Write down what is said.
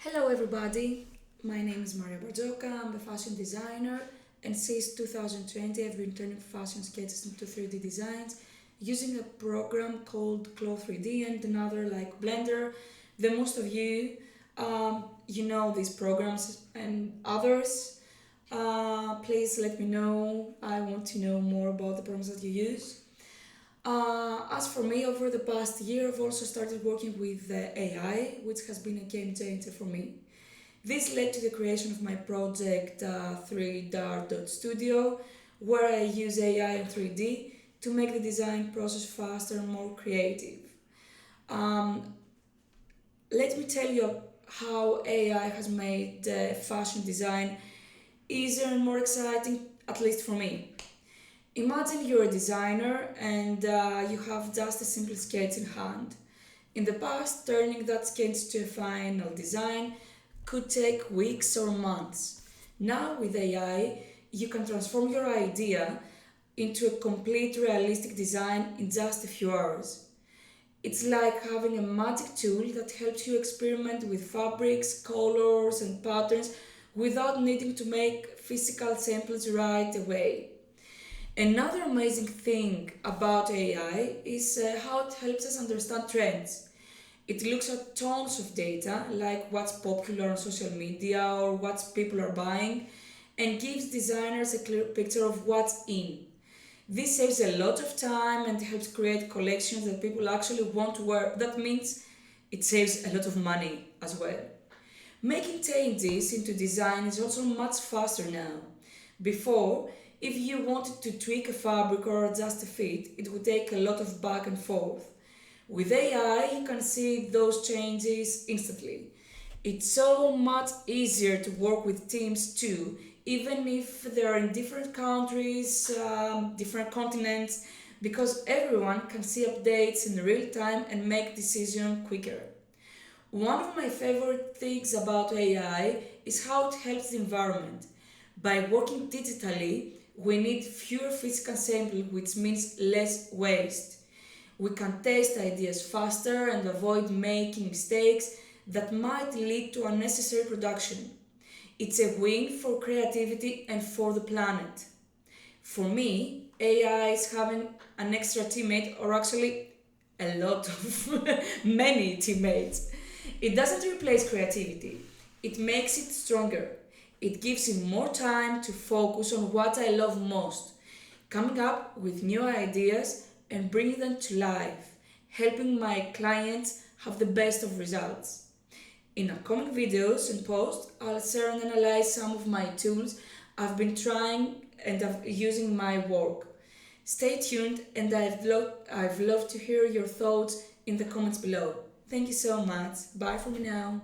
Hello everybody, my name is Maria Bartzoka, I'm a fashion designer and since 2020 I've been turning fashion sketches into 3D designs using a program called Clo 3D and another like Blender. The most of you, you know these programs and others. Please let me know, I want to know more about the programs that you use. As for me, over the past year, I've also started working with AI, which has been a game changer for me. This led to the creation of my project 3dar.studio, where I use AI and 3D to make the design process faster and more creative. Um, Let me tell you how AI has made fashion design easier and more exciting, at least for me. Imagine you're a designer and you have just a simple sketch in hand. In the past, turning that sketch to a final design could take weeks or months. Now, with AI, you can transform your idea into a complete realistic design in just a few hours. It's like having a magic tool that helps you experiment with fabrics, colors, and patterns without needing to make physical samples right away. Another amazing thing about AI is how it helps us understand trends. It looks at tons of data, like what's popular on social media or what people are buying, and gives designers a clear picture of what's in. This saves a lot of time and helps create collections that people actually want to wear. That means it saves a lot of money as well. Making changes into design is also much faster now. Before, if you wanted to tweak a fabric or adjust a fit, it would take a lot of back and forth. With AI, you can see those changes instantly. It's so much easier to work with teams too, even if they are in different countries, different continents, because everyone can see updates in real time and make decisions quicker. One of my favorite things about AI is how it helps the environment. By working digitally, we need fewer physical samples, which means less waste. We can test ideas faster and avoid making mistakes that might lead to unnecessary production. It's a win for creativity and for the planet. For me, AI is having an extra teammate, or actually a lot of many teammates. It doesn't replace creativity, it makes it stronger. It gives him more time to focus on what I love most, coming up with new ideas and bringing them to life, helping my clients have the best of results. In upcoming videos and posts, I'll share and analyze some of my tools I've been trying and using in my work. Stay tuned and I've loved to hear your thoughts in the comments below. Thank you so much. Bye for me now.